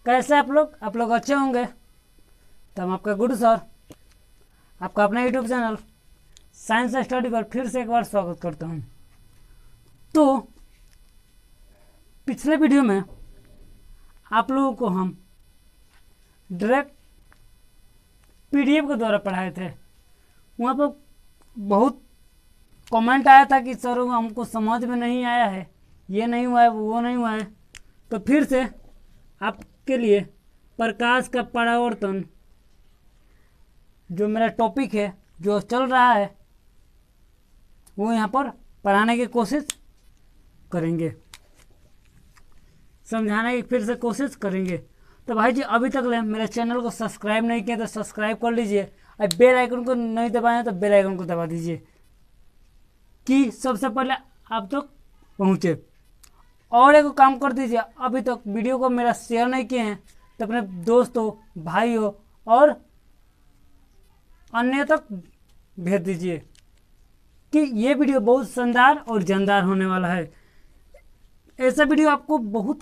कैसे आप लोग अच्छे होंगे। तो हम आपका गुरु सर आपका अपना यूट्यूब चैनल साइंस स्टडी पर फिर से एक बार स्वागत करता हूं। तो पिछले वीडियो में आप लोगों को हम डायरेक्ट पीडीएफ के द्वारा पढ़ाए थे। वहाँ पर बहुत कमेंट आया था कि सर हमको समझ में नहीं आया है, ये नहीं हुआ है, वो नहीं हुआ है। तो फिर से आपके लिए प्रकाश का परावर्तन जो मेरा टॉपिक है जो चल रहा है वो यहाँ पर पढ़ाने की कोशिश करेंगे, समझाने की फिर से कोशिश करेंगे। तो भाई जी अभी तक मेरे चैनल को सब्सक्राइब नहीं किया तो सब्सक्राइब कर लीजिए और बेल आइकन को नहीं दबाए तो बेल आइकन को दबा दीजिए कि सबसे पहले आप तक पहुँचे। और एक काम कर दीजिए, अभी तक वीडियो को मेरा शेयर नहीं किए हैं तो अपने दोस्तों, भाइयों और अन्य तक भेज दीजिए कि ये वीडियो बहुत शानदार और जानदार होने वाला है। ऐसा वीडियो आपको बहुत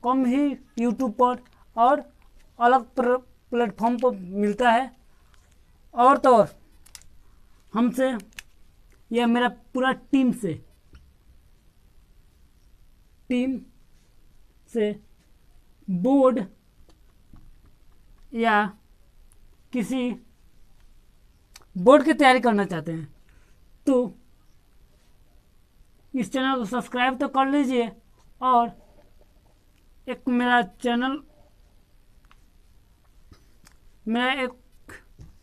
कम ही यूट्यूब पर और अलग प्लेटफॉर्म पर मिलता है। और तो और हमसे यह मेरा पूरा टीम से बोर्ड या किसी बोर्ड की तैयारी करना चाहते हैं तो इस चैनल को सब्सक्राइब तो कर लीजिए। और एक मेरा चैनल मेरा एक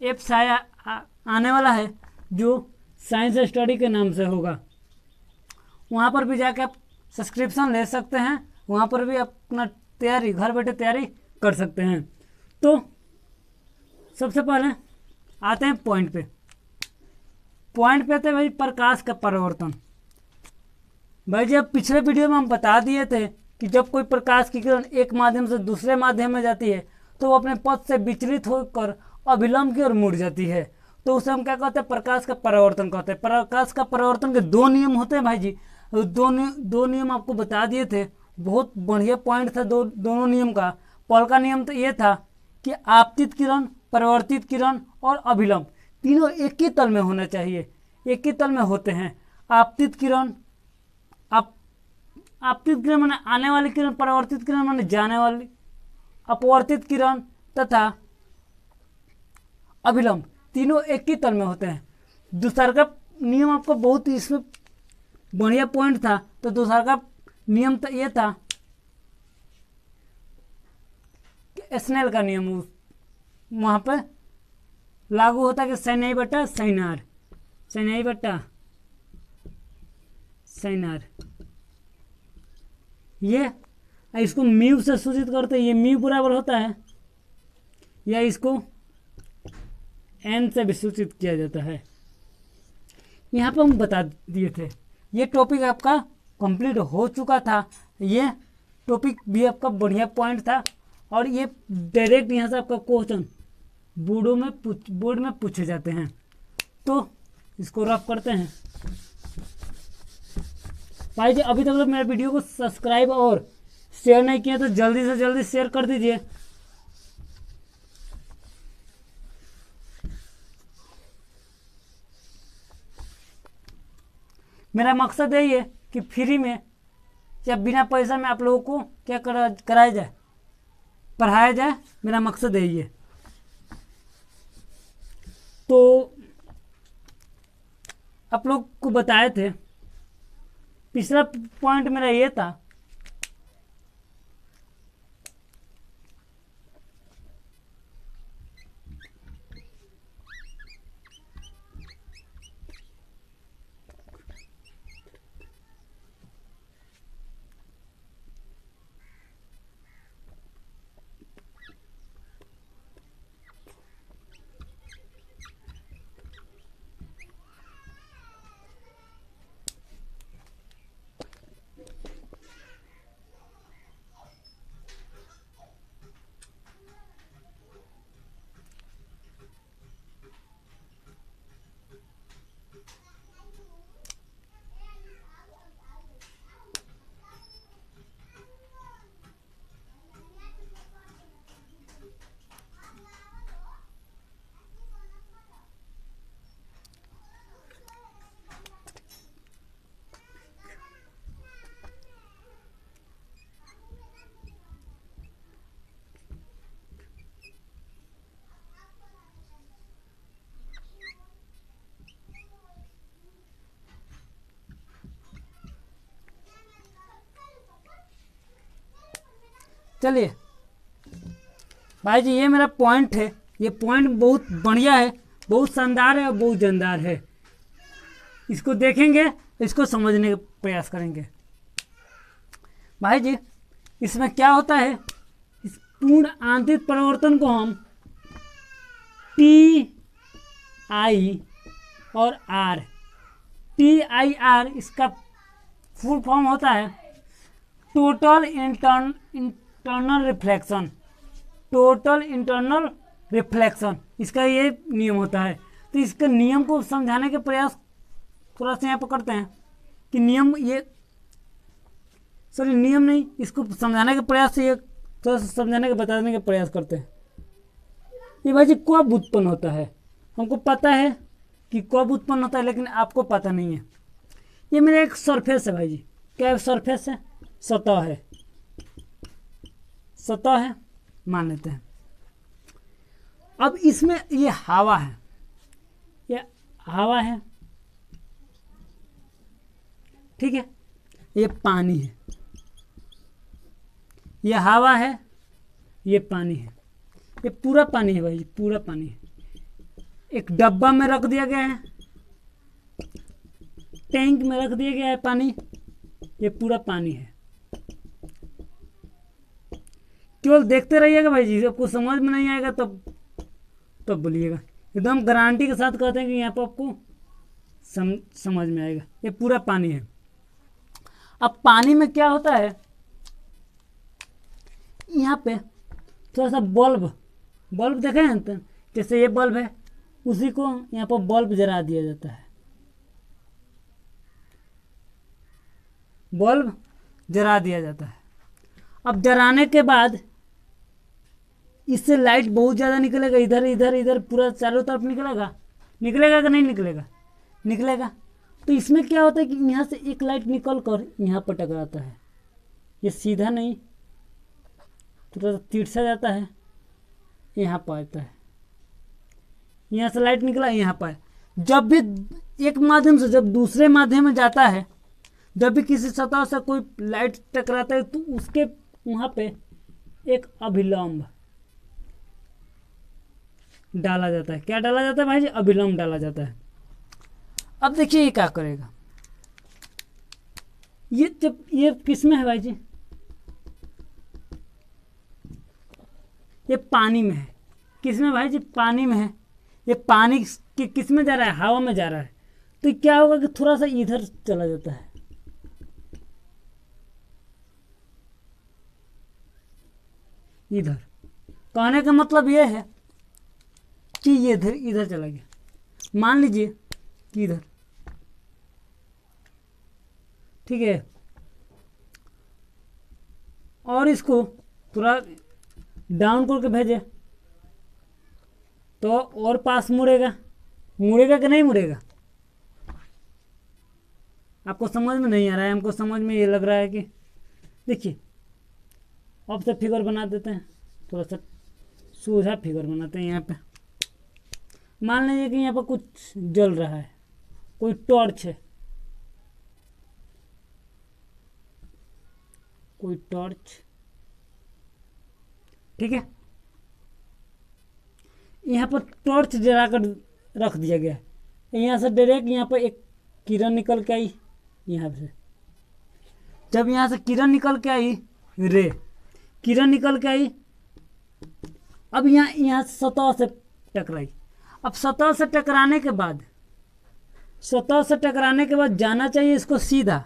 ऐप्स आने वाला है जो साइंस स्टडी के नाम से होगा। वहाँ पर भी जाके आप सब्सक्रिप्शन ले सकते हैं, वहाँ पर भी अपना तैयारी घर बैठे तैयारी कर सकते हैं। तो सबसे पहले आते हैं पॉइंट पे थे भाई प्रकाश का परावर्तन। भाई जब पिछले वीडियो में हम बता दिए थे कि जब कोई प्रकाश की किरण एक माध्यम से दूसरे माध्यम में जाती है तो वो अपने पथ से विचलित होकर अभिलंब की ओर मुड़ जाती है, तो उसे हम क्या कहते हैं, प्रकाश का परावर्तन कहते हैं। प्रकाश का परावर्तन के दो नियम होते हैं भाई जी, दो नियम आपको बता दिए थे। बहुत बढ़िया पॉइंट था दोनों नियम का। पहला का नियम तो ये था कि आपतित किरण, परावर्तित किरण और अभिलंब तीनों एक ही तल में होना चाहिए, एक ही तल में होते हैं। आपतित किरण माने आने वाली किरण, परावर्तित किरण माने जाने वाली, अपवर्तित किरण तथा अभिलंब तीनों एक ही तल में होते हैं। दूसरा का नियम आपको बहुत इसमें बढ़िया पॉइंट था। तो दूसरा का नियम तो ये था कि स्नेल का नियम वहां पे लागू होता है कि सैनाई बट्टा सैनार, सैनाई बट्टा सैनार। ये इसको म्यू से सूचित करते हैं, ये म्यू बराबर होता है, या इसको एन से भी सूचित किया जाता है। यहाँ पर हम बता दिए थे। ये टॉपिक आपका कंप्लीट हो चुका था। ये टॉपिक भी आपका बढ़िया पॉइंट था और ये डायरेक्ट यहाँ से आपका क्वेश्चन बोर्ड में पूछे जाते हैं। तो इसको रफ करते हैं। भाई जी अभी तक तो मेरे वीडियो को सब्सक्राइब और शेयर नहीं किया तो जल्दी से जल्दी शेयर कर दीजिए। मेरा मकसद यही है कि फ्री में या बिना पैसा में आप लोगों को क्या कराया जाए, पढ़ाया जाए। मेरा मकसद यही है। तो आप लोग को बताए थे, पिछला पॉइंट मेरा ये था चलिए भाई जी, ये मेरा पॉइंट है, ये पॉइंट बहुत बढ़िया है, बहुत शानदार है और बहुत जानदार है। इसको देखेंगे, इसको समझने का प्रयास करेंगे। भाई जी, इसमें क्या होता है, इस पूर्ण आंतरिक परिवर्तन को हम TI और R, TIR इसका फुल फॉर्म होता है total internal reflection. Total internal reflection इसका ये नियम होता है। तो इसके नियम को समझाने के प्रयास थोड़ा सा यहाँ पर करते हैं कि नियम ये सॉरी नियम नहीं, इसको समझाने के प्रयास से ये थोड़ा सा समझाने के बताने का प्रयास करते हैं। ये भाई जी कब उत्पन्न होता है, हमको पता है कि कब उत्पन्न होता है, लेकिन आपको पता नहीं है। ये मेरा एक सरफेस है भाई जी, क्या सरफेस है, सतह है, सतह है मान लेते हैं। अब इसमें ये हवा है, ये हवा है, ठीक है, ये पानी है, ये हवा है, ये पानी है, ये पूरा पानी है भाई जी, पूरा पानी है। एक डब्बा में रख दिया गया है, टैंक में रख दिया गया है पानी, ये पूरा पानी है। केवल देखते रहिएगा भाई जी, आपको समझ में नहीं आएगा तब बोलिएगा। एकदम गारंटी के साथ कहते हैं कि यहाँ पर आपको समझ में आएगा। ये पूरा पानी है। अब पानी में क्या होता है, यहाँ पे थोड़ा सा बल्ब देखे हैं तो, जैसे ये बल्ब है, उसी को यहाँ पर बल्ब जला दिया जाता है, बल्ब जला दिया जाता है। अब जलाने के बाद इससे लाइट बहुत ज़्यादा निकलेगा, इधर इधर इधर पूरा चारों तरफ निकलेगा कि नहीं निकलेगा, निकलेगा। तो इसमें क्या होता है कि यहाँ से एक लाइट निकल कर यहाँ पर टकराता है, ये सीधा नहीं थोड़ा सा तिरछा जाता है, यहाँ पर आता है, यहाँ से लाइट निकला यहाँ पर। जब भी एक माध्यम से जब दूसरे माध्यम में जाता है, जब भी किसी सतह से कोई लाइट टकराता है, तो उसके वहाँ पे एक अभिलंब डाला जाता है। क्या डाला जाता है भाई जी, अभिलंब डाला जाता है। अब देखिए ये क्या करेगा, ये जब ये किस में है भाई जी, ये पानी में है। किस में भाई जी, पानी में है। ये पानी किस में जा रहा है, हवा में जा रहा है। तो क्या होगा कि थोड़ा सा इधर चला जाता है, इधर। कहने का मतलब ये है कि ये इधर चला गया, मान लीजिए कि इधर, ठीक है। और इसको थोड़ा डाउन करके भेजे तो और पास मुड़ेगा कि नहीं मुड़ेगा। आपको समझ में नहीं आ रहा है, हमको समझ में ये लग रहा है कि देखिए अब से फिगर बना देते हैं, थोड़ा सा सूझा फिगर बनाते हैं। यहाँ पे मान लीजिए कि यहाँ पर कुछ जल रहा है, कोई टॉर्च है, कोई टॉर्च, ठीक है। यहाँ पर टॉर्च जलाकर रख दिया गया है। यहाँ से डायरेक्ट यहाँ पर एक किरण निकल के आई, यहाँ से जब यहाँ से किरण निकल के आई, किरण निकल के आई, अब यहाँ सतह से टकराई। अब सतह से टकराने के बाद जाना चाहिए इसको सीधा,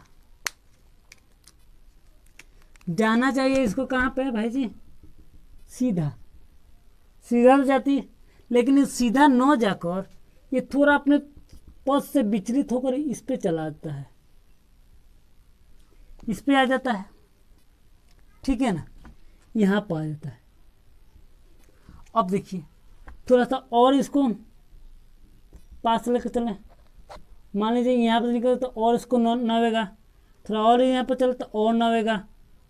जाना चाहिए इसको कहाँ पे भाई जी, सीधा तो जाती है। लेकिन ये सीधा न जाकर ये थोड़ा अपने पथ से विचलित होकर इस पे चला जाता है, इस पे आ जाता है, ठीक है ना, यहाँ पर आ जाता है। अब देखिए थोड़ा सा और इसको पास लेकर चलें, मान लीजिए यहाँ पर निकले तो और इसको नवेगा, थोड़ा और यहाँ पर चले तो और नवेगा,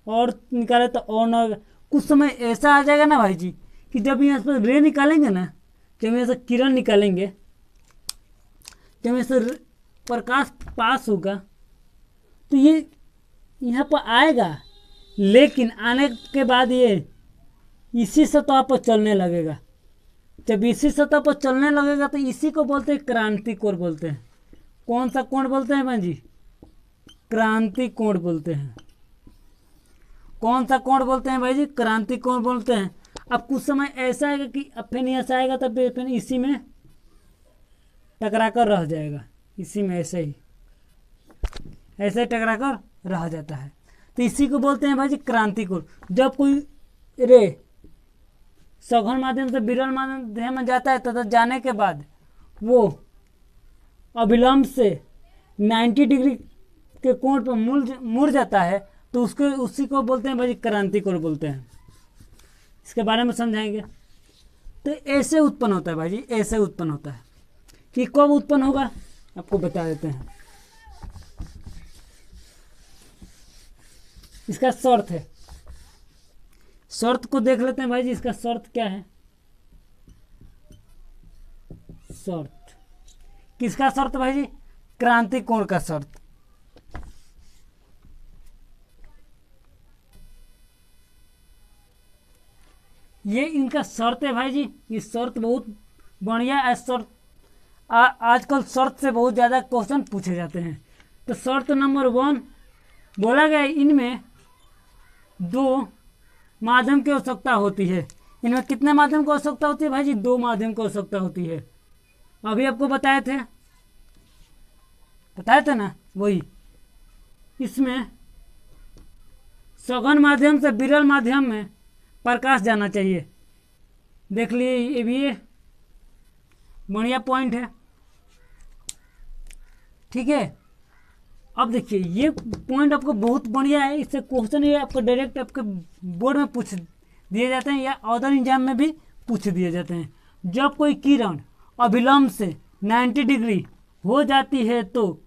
और निकाले तो और नवेगा। कुछ समय ऐसा आ जाएगा ना भाई जी कि जब यहाँ पर रे निकालेंगे ना, जब यहाँ से किरण निकालेंगे, जब यहाँ से प्रकाश पास होगा, तो ये यहाँ पर आएगा, लेकिन आने के बाद ये इसी सतह पर चलने लगेगा। जब इसी सतह पर चलने लगेगा तो इसी को बोलते हैं क्रांति कोण बोलते हैं। कौन सा कोण बोलते हैं भाई जी? क्रांति कोण बोलते हैं। कौन सा कोण बोलते हैं भाई जी? क्रांति कोण बोलते हैं। अब कुछ समय ऐसा आएगा कि अब फिर ऐसा आएगा तब फिर इसी में टकरा कर रह जाएगा, इसी में ऐसे टकरा कर रह जाता है। तो इसी को बोलते हैं भाई जी क्रांति कोण। जब कोई रे सघन माध्यम से विरल माध्यम में जाता है तथा जाने के बाद वो अभिलंब से 90 डिग्री के कोण पर मुड़ जाता है तो उसी को बोलते हैं भाई जी क्रांति कोण बोलते हैं। इसके बारे में समझाएंगे। तो ऐसे उत्पन्न होता है भाई जी, ऐसे उत्पन्न होता है। कि कब उत्पन्न होगा आपको बता देते हैं। इसका शर्त है, शर्त को देख लेते हैं भाई जी। इसका शर्त क्या है? शर्त किसका शर्त भाई जी? क्रांति कोण का शर्त। ये इनका शर्त है भाई जी। ये शर्त बहुत बढ़िया है। शर्त आजकल शर्त से बहुत ज़्यादा क्वेश्चन पूछे जाते हैं। तो शर्त नंबर 1 बोला गया इनमें 2 माध्यम की आवश्यकता होती है। इनमें कितने माध्यम की आवश्यकता होती है भाई जी? 2 माध्यम की आवश्यकता होती है। अभी आपको बताए थे ना, वही। इसमें सघन माध्यम से विरल माध्यम में प्रकाश जाना चाहिए। देख लिए, ये भी बढ़िया पॉइंट है, ठीक है। अब देखिए ये पॉइंट आपको बहुत बढ़िया है। इससे क्वेश्चन ये आपको डायरेक्ट आपके बोर्ड में पूछ दिए जाते हैं या अदर एग्जाम में भी पूछ दिए जाते हैं। जब कोई किरण अभिलंब से 90 डिग्री हो जाती है तो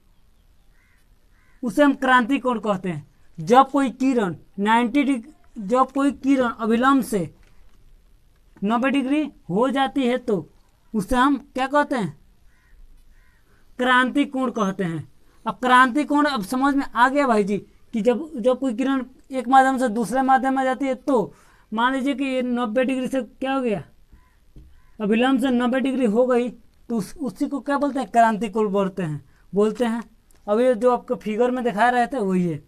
उसे हम क्रांति कोण कहते हैं। जब कोई किरण अभिलंब से 90 डिग्री हो जाती है तो उसे हम क्या कहते हैं? क्रांति कोण कहते हैं। अब क्रांति कोण अब समझ में आ गया भाई जी कि जब कोई किरण एक माध्यम से दूसरे माध्यम में जाती है तो मान लीजिए कि ये 90 डिग्री से क्या हो गया, अभिलंब से 90 डिग्री हो गई तो उसी को क्या बोलते हैं? क्रांति कोण बोलते हैं। अब ये जो आपको फिगर में दिखा रहे थे वही है।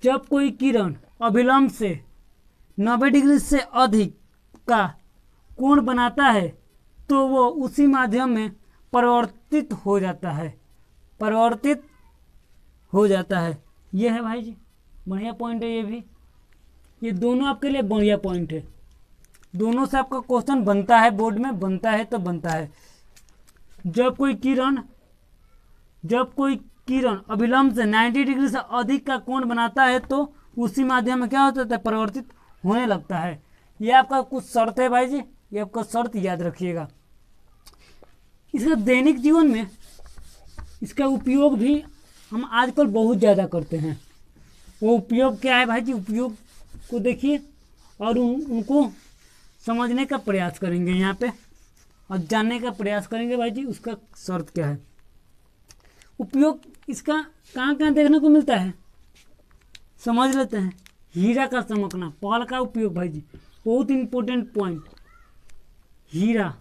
जब कोई किरण अभिलंब से 90 डिग्री से अधिक का कोण बनाता है तो वो उसी माध्यम में परिवर्तित हो जाता है। ये है भाई जी, बढ़िया पॉइंट है ये भी। ये दोनों आपके लिए बढ़िया पॉइंट है। दोनों से आपका क्वेश्चन बनता है, बोर्ड में बनता है तो बनता है। जब कोई किरण अभिलंब से 90 डिग्री से अधिक का कोण बनाता है तो उसी माध्यम में क्या होता है? परिवर्तित होने लगता है। ये आपका कुछ शर्त है भाई जी, ये आपका शर्त याद रखिएगा। इसका दैनिक जीवन में इसका उपयोग भी हम आजकल बहुत ज़्यादा करते हैं। वो उपयोग क्या है भाई जी? उपयोग को देखिए और उनको समझने का प्रयास करेंगे यहाँ पे और जानने का प्रयास करेंगे भाई जी उसका शर्त क्या है। उपयोग इसका कहाँ कहाँ देखने को मिलता है समझ लेते हैं। हीरा का चमकना, पर्ल का उपयोग भाई जी, बहुत इंपॉर्टेंट पॉइंट। हीरा,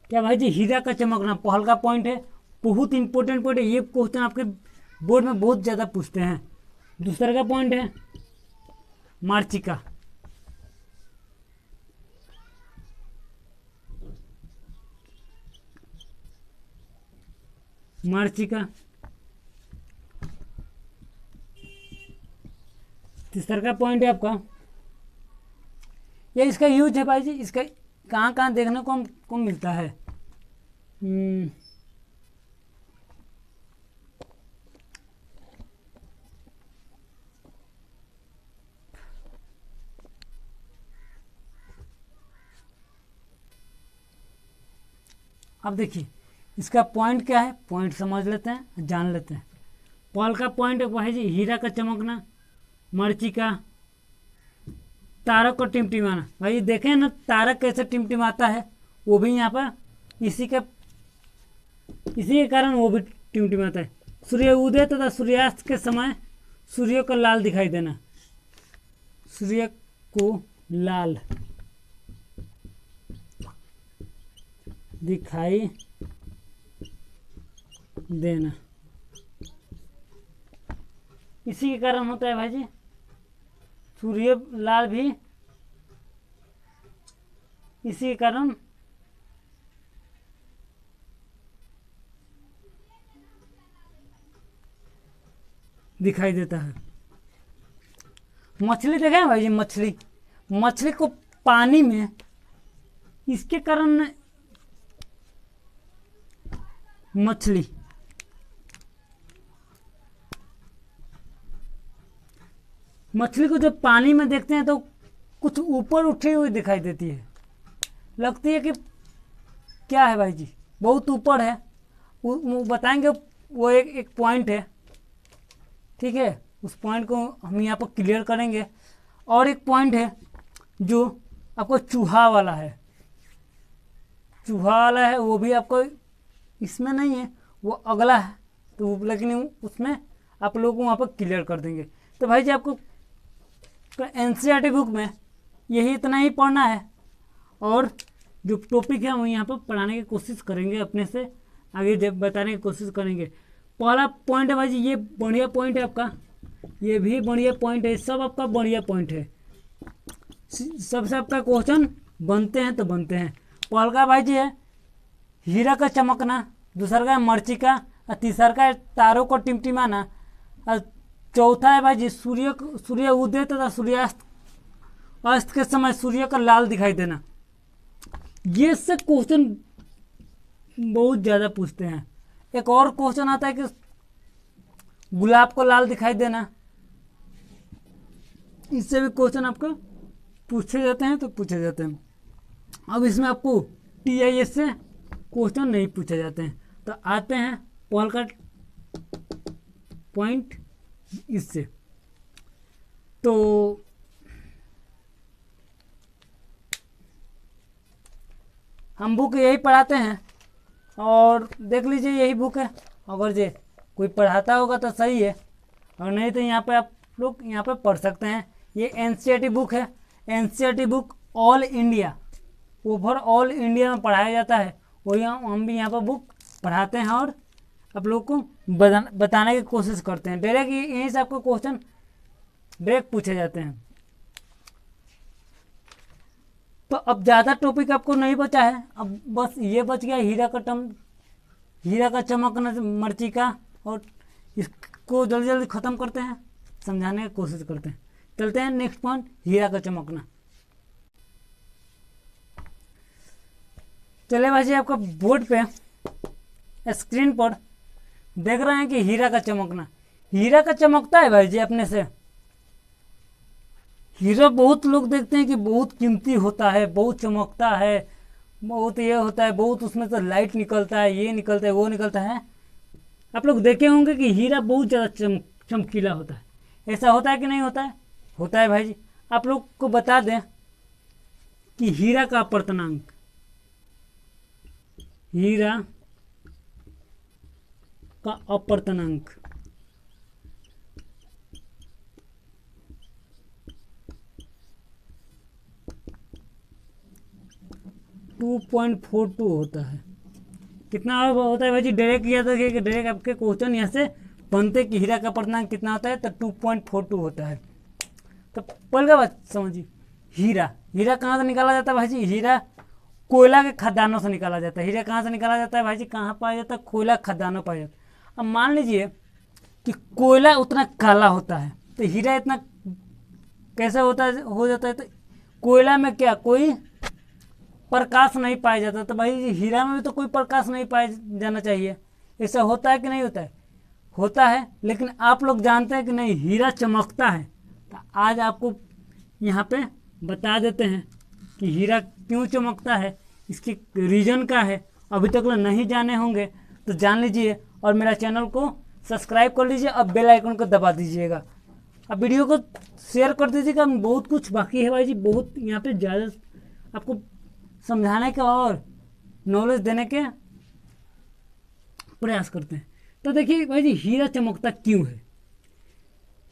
क्या भाई जी? हीरा का चमकना पर्ल का पॉइंट है, बहुत इंपॉर्टेंट पॉइंट है। ये क्वेश्चन आपके बोर्ड में बहुत ज़्यादा पूछते हैं। दूसरा का पॉइंट है मार्चिका। तीसरा का पॉइंट है आपका ये इसका यूज है भाई जी। इसका कहाँ कहाँ देखने को हमको मिलता है? अब देखिए इसका पॉइंट क्या है, पॉइंट समझ लेते हैं, जान लेते हैं। पर्ल का पॉइंट है जी हीरा का चमकना, मरीचिका, तारक को टिमटिमाना। भाई देखें ना तारक कैसे टिमटिमाता है, वो भी यहाँ पर इसी के इसी के कारण वो भी टिमटिमाता है। सूर्य उदय तथा सूर्यास्त के समय सूर्य को लाल दिखाई देना, सूर्य को लाल दिखाई देना, इसी के कारण होता है भाई जी सूर्य लाल भी इसी के कारण दिखाई देता है। मछली देखे हैं भाई जी, मछली को पानी में इसके कारण मछली को जब पानी में देखते हैं तो कुछ ऊपर उठी हुई दिखाई देती है, लगती है कि क्या है भाई जी, बहुत ऊपर है। वो बताएंगे, वो एक पॉइंट है, ठीक है, उस पॉइंट को हम यहाँ पर क्लियर करेंगे। और एक पॉइंट है जो आपको चूहा वाला है, वो भी आपको इसमें नहीं है, वो अगला है, तो लेकिन उसमें आप लोगों को वहाँ पर क्लियर कर देंगे। तो भाई जी आपको एनसीईआरटी बुक में यही इतना ही पढ़ना है, और जो टॉपिक है वो यहाँ पर पढ़ाने की कोशिश करेंगे, अपने से आगे बताने की कोशिश करेंगे। पहला पॉइंट है भाई जी, ये बढ़िया पॉइंट है आपका, ये भी बढ़िया पॉइंट है, सब आपका बढ़िया पॉइंट है, सबसे आपका क्वेश्चन बनते हैं तो बनते हैं। पहला भाई जी है हीरा का चमकना, दूसरा का है मरीचिका, और तीसरा का है तारों को टिमटिमाना, और चौथा है भाई जी सूर्य उदय तथा सूर्यास्त के समय सूर्य का लाल दिखाई देना। ये से क्वेश्चन बहुत ज़्यादा पूछते हैं। एक और क्वेश्चन आता है कि गुलाब को लाल दिखाई देना, इससे भी क्वेश्चन आपको पूछे जाते हैं, तो पूछे जाते हैं। अब इसमें आपको TIS से क्वेश्चन नहीं पूछे जाते हैं। तो आते हैं पॉल का पॉइंट इससे, तो हम बुक यही पढ़ाते हैं, और देख लीजिए यही बुक है, अगर जे कोई पढ़ाता होगा तो सही है, और नहीं तो यहाँ पे आप लोग यहाँ पे पढ़ सकते हैं। ये NCERT बुक है, NCERT book all India, overall India में पढ़ाया जाता है, और हम भी यहाँ पर बुक पढ़ाते हैं और आप लोग को बताने की कोशिश करते हैं। डायरेक्ट यहीं से आपको क्वेश्चन डायरेक्ट पूछे जाते हैं। तो अब ज़्यादा टॉपिक आपको नहीं बचा है, अब बस ये बच गया हीरा का चमकना, मरीचिका, और इसको जल्दी जल्दी ख़त्म करते हैं, समझाने की कोशिश करते हैं। चलते हैं नेक्स्ट पॉइंट, हीरा का चमकना। चले भाई जी, आपका बोर्ड पे स्क्रीन पर देख रहे हैं कि हीरा का चमकता है भाई जी अपने से। हीरा बहुत लोग देखते हैं कि बहुत कीमती होता है, बहुत चमकता है, बहुत ये होता है, बहुत उसमें से लाइट निकलता है, ये निकलता है, वो निकलता है। आप लोग देखे होंगे कि हीरा बहुत ज़्यादा चमकीला होता है। ऐसा होता है कि नहीं होता है? होता है भाई जी। आप लोग को बता दें कि हीरा का अपर्तनांक, हीरा का अपर्तनांक 2.42 होता है। कितना होता है भाई जी? डायरेक्ट याद रखिए कि डायरेक्ट आपके क्वेश्चन यहाँ से बनते कि हीरा का अपर्तनांक कितना होता है, तो 2.42 होता है। तो पहले का बात समझिए, हीरा कहाँ से निकाला जाता है भाई जी? हीरा कोयला के खदानों से निकाला जाता है। हीरा कहाँ से निकाला जाता है भाई जी? कहाँ पाया जाता है? कोयला खदानों पाया जाता है। अब मान लीजिए कि कोयला उतना काला होता है, तो हीरा इतना कैसे होता है, हो जाता है? तो कोयला में क्या कोई प्रकाश नहीं पाया जाता, तो भाई हीरा में भी तो कोई प्रकाश नहीं पाया जाना चाहिए। ऐसा होता है कि नहीं होता है? होता है, लेकिन आप लोग जानते हैं कि नहीं हीरा चमकता है। तो आज आपको यहाँ पे बता देते हैं कि हीरा क्यों चमकता है, इसकी रीज़न क्या है। अभी तक लोग नहीं जाने होंगे तो जान लीजिए, और मेरा चैनल को सब्सक्राइब कर लीजिए, अब बेल आइकन को दबा दीजिएगा, अब वीडियो को शेयर कर दीजिएगा। बहुत कुछ बाकी है भाई जी, बहुत यहाँ पे ज़्यादा आपको समझाने के और नॉलेज देने के प्रयास करते हैं। तो देखिए भाई जी, हीरा चमकता क्यों है?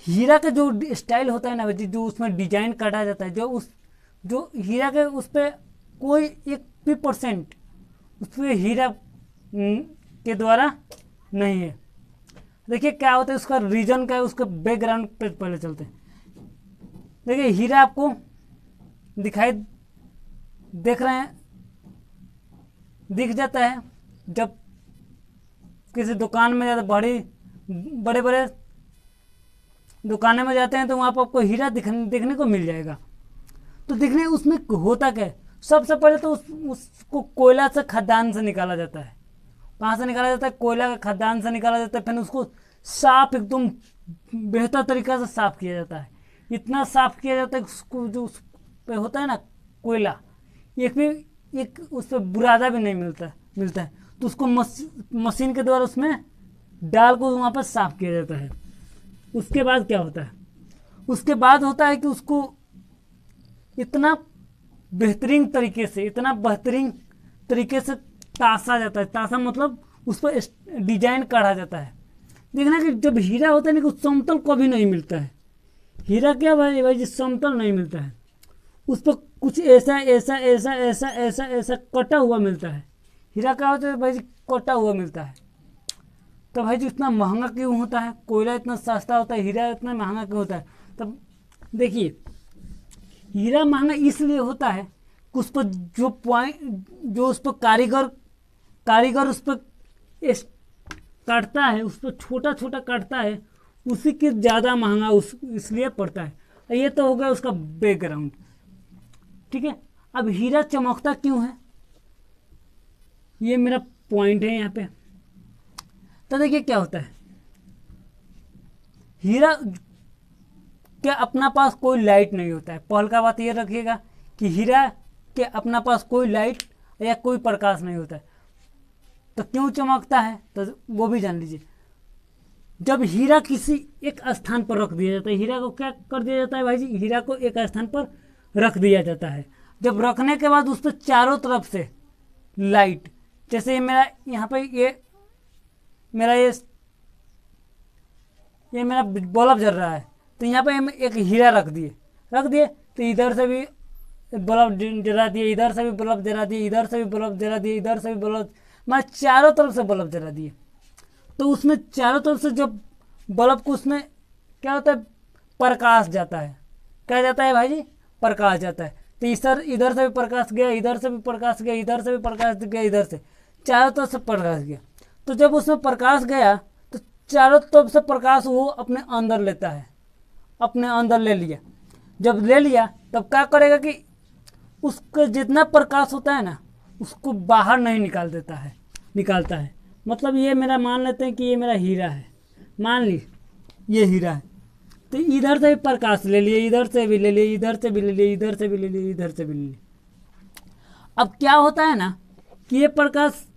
हीरा का जो स्टाइल होता है ना भाई जी, जो उसमें डिजाइन काटा जाता है, जो हीरा के उस पर कोई 1% उस पर हीरा के द्वारा नहीं है। देखिए क्या होता है, उसका रीजन क्या है, उसके बैकग्राउंड पे पहले चलते हैं। देखिए हीरा आपको देख रहे हैं, दिख जाता है जब किसी दुकान में जाते, बड़े बड़े दुकानें में जाते हैं तो वहाँ पर आपको हीरा देखने को मिल जाएगा। तो दिखने उसमें होता क्या है, सबसे पहले तो उसको कोयला से खदान से निकाला जाता है। कहाँ से निकाला जाता है? कोयला का खदान से निकाला जाता है। फिर उसको साफ, एकदम बेहतर तरीक़ा से साफ किया जाता है। इतना साफ किया जाता है उसको, जो उस पे होता है ना कोयला, एक उस पर बुरादा भी नहीं मिलता है। तो उसको मशीन के द्वारा उसमें डाल को वहाँ पर साफ किया जाता है। उसके बाद क्या होता है? उसके बाद होता है कि उसको इतना बेहतरीन तरीके से तासा जाता है। तासा मतलब उस पर डिजाइन काढ़ा जाता है। देखना कि जब हीरा होता है ना, कि समतल कभी नहीं मिलता है। हीरा क्या भाई जी, समतल नहीं मिलता है। उस पर कुछ ऐसा कटा हुआ मिलता है। हीरा क्या होता है भाई जी? कटा हुआ मिलता है। तो भाई जी इतना महंगा क्यों होता है? कोयला इतना सस्ता होता है, हीरा इतना महंगा क्यों होता है? तब देखिए, हीरा महंगा इसलिए होता है कि उस पर जो उस पर कारीगर उस पर काटता है, उस पर छोटा छोटा काटता है, उसी के ज़्यादा महंगा इसलिए पड़ता है। ये तो हो गया उसका बैकग्राउंड, ठीक है। अब हीरा चमकता क्यों है, ये मेरा पॉइंट है यहाँ पे। तो देखिए क्या होता है, हीरा के अपना पास कोई लाइट नहीं होता है। पहल का बात ये रखिएगा कि हीरा के अपना पास कोई लाइट या कोई प्रकाश नहीं होता है। तो क्यों चमकता है, तो वो भी जान लीजिए। जब हीरा किसी एक स्थान पर रख दिया जाता है, हीरा को क्या कर दिया जाता है भाई जी? हीरा को एक स्थान पर रख दिया जाता है। जब रखने के बाद उस पर चारों तरफ से लाइट, जैसे मेरा यहाँ पे ये मेरा बल्ब जल रहा है, तो यहाँ पे हम एक हीरा रख दिए तो इधर से भी बल्ब जला दिए, इधर से भी बल्ब जला दिए, इधर से भी बल्ब जला दिए, इधर से भी बल्ब, मैं चारों तरफ से बल्ब जला दिए। तो उसमें चारों तरफ से जब बल्ब को, उसमें क्या होता है, प्रकाश जाता है। क्या जाता है भाई जी? प्रकाश जाता है। तो इधर से भी प्रकाश गया, इधर से भी प्रकाश गया, इधर से भी प्रकाश गया, इधर से चारों तरफ से प्रकाश गया। तो जब उसमें प्रकाश गया तो चारों तरफ से प्रकाश वो अपने अंदर लेता है, अपने अंदर ले लिया। जब ले लिया तब क्या करेगा कि उसका जितना प्रकाश होता है ना, उसको बाहर नहीं निकालता है। मतलब ये मेरा, मान लेते हैं कि ये मेरा हीरा है, मान ली ये हीरा है। तो इधर से भी प्रकाश ले लिए, इधर से भी ले लिए, इधर से भी ले लिए, इधर से भी ले लिए, इधर से भी ले लिए। अब क्या होता है ना कि ये प्रकाश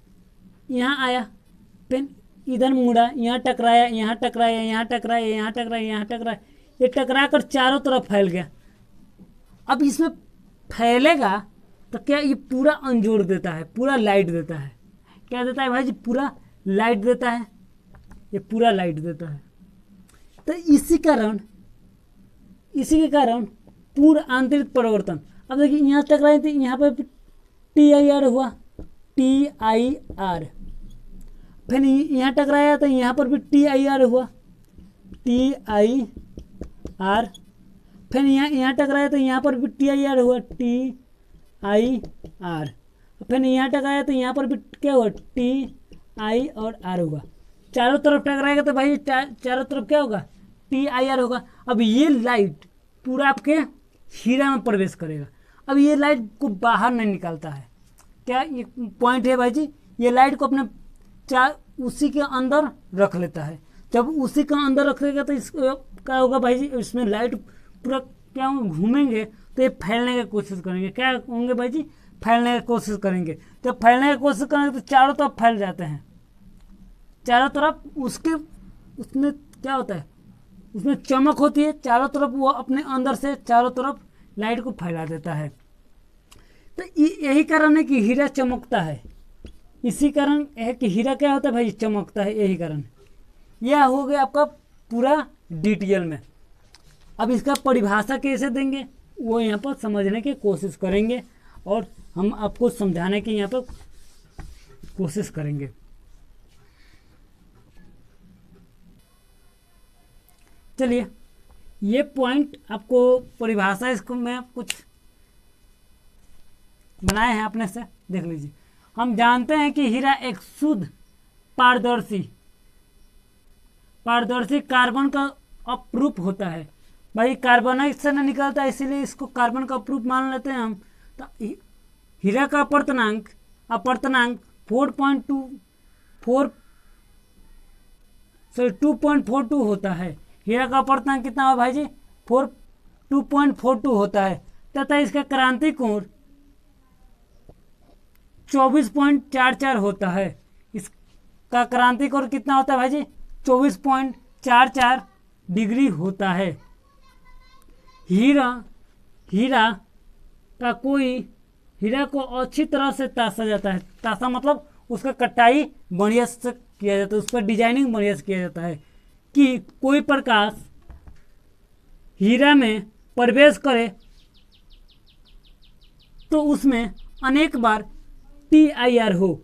यहाँ आया, फिर इधर मुड़ा, यहाँ टकराया, यहाँ टकराया, यहाँ टकराया, यहाँ टकराया, यहाँ टकराया, ये टकरा कर चारों तरफ फैल गया। अब इसमें फैलेगा तो क्या, ये पूरा अंजोर देता है, पूरा लाइट देता है। क्या देता है भाई जी? पूरा लाइट देता है, ये पूरा लाइट देता है। तो इसी के कारण पूरा आंतरिक परिवर्तन। अब देखिए यहाँ टकराए थे, यहाँ पर TIR हुआ, TIR। फिर यहाँ टकराया तो यहाँ पर भी TIR हुआ, TIR। फिर यहाँ टकराया तो यहाँ पर भी TIR हुआ, TIR। फिर यहाँ टकराया तो यहाँ पर भी क्या हुआ, TI और R हुआ। चारों तरफ टकराएगा तो भाई चारों तरफ क्या होगा, TIR होगा। अब ये लाइट पूरा आपके हीरा में प्रवेश करेगा। अब ये लाइट को बाहर नहीं निकालता है। क्या ये पॉइंट है भाई जी? ये लाइट को अपने उसी के अंदर रख लेता है। जब उसी के अंदर रखेगा तो इसको क्या होगा भाई जी? इसमें लाइट पूरा क्या घूमेंगे तो ये फैलने की कोशिश करेंगे। क्या होंगे भाई जी? फैलने की कोशिश करेंगे। जब फैलने की कोशिश करेंगे तो चारों तरफ फैल जाते हैं, चारों तरफ। उसमें क्या होता है, उसमें चमक होती है चारों तरफ, वो अपने अंदर से चारों तरफ लाइट को फैला देता है। तो यही कारण है कि हीरा चमकता है। इसी कारण है कि हीरा क्या होता है भाई, चमकता है, यही कारण। यह हो गया आपका पूरा डिटेल में। अब इसका परिभाषा कैसे देंगे वो यहाँ पर समझने की कोशिश करेंगे और हम आपको समझाने की यहाँ पर कोशिश करेंगे। चलिए, ये पॉइंट आपको परिभाषा, इसको मैं कुछ बनाए हैं अपने से, देख लीजिए। हम जानते हैं कि हीरा एक शुद्ध पारदर्शी कार्बन का अप्रूप होता है। भाई कार्बोनाइट से न निकलता है, इसीलिए इसको कार्बन का अप्रूप मान लेते हैं हम। तो हीरा का अपर्तनांक 2.42 होता है। हीरा का अपर्तनांक कितना हो भाई जी, 2.42 होता है, तथा इसका क्रांति कोण 24.44 होता है। इसका क्रांति कोण कितना होता है भाई जी, 24.44 डिग्री होता है। हीरा को अच्छी तरह से तासा जाता है। तासा मतलब उसका कटाई बढ़िया से किया जाता है, उस पर डिजाइनिंग बढ़िया से किया जाता है कि कोई प्रकाश हीरा में प्रवेश करे तो उसमें अनेक बार TIR हो।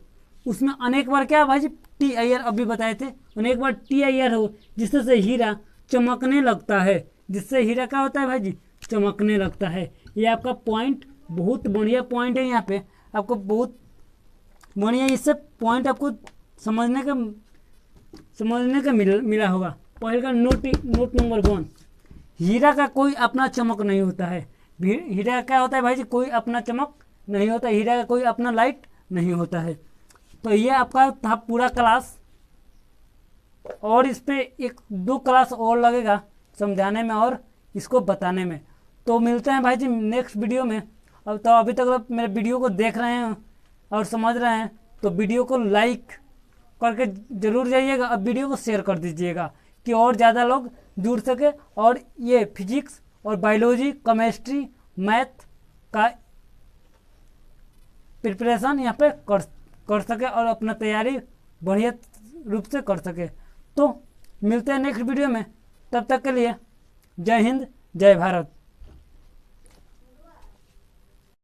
उसमें अनेक बार क्या भाई जी, TIR अभी बताए थे, अनेक बार TIR हो, जिससे हीरा चमकने लगता है। जिससे हीरा क्या होता है भाई जी, चमकने लगता है। ये आपका पॉइंट बहुत बढ़िया पॉइंट है। यहाँ पे आपको बहुत बढ़िया इससे पॉइंट आपको समझने का मिला होगा। पहले का नोट नंबर 1, हीरा का कोई अपना चमक नहीं होता है। हीरा क्या होता है भाई जी, कोई अपना चमक नहीं होता, हीरा का कोई अपना लाइट नहीं होता है। तो ये आपका था पूरा क्लास, और इस पे 1-2 क्लास और लगेगा समझाने में और इसको बताने में। तो मिलते हैं भाई जी नेक्स्ट वीडियो में। अब तो अभी तक आप मेरे वीडियो को देख रहे हैं और समझ रहे हैं, तो वीडियो को लाइक करके ज़रूर जाइएगा, अब वीडियो को शेयर कर दीजिएगा कि और ज़्यादा लोग जुड़ सके और ये फिजिक्स और बायोलॉजी, केमिस्ट्री, मैथ का प्रिपरेशन यहाँ पे कर सके और अपना तैयारी बढ़िया रूप से कर सके। तो मिलते हैं नेक्स्ट वीडियो में, तब तक के लिए जय हिंद, जय भारत।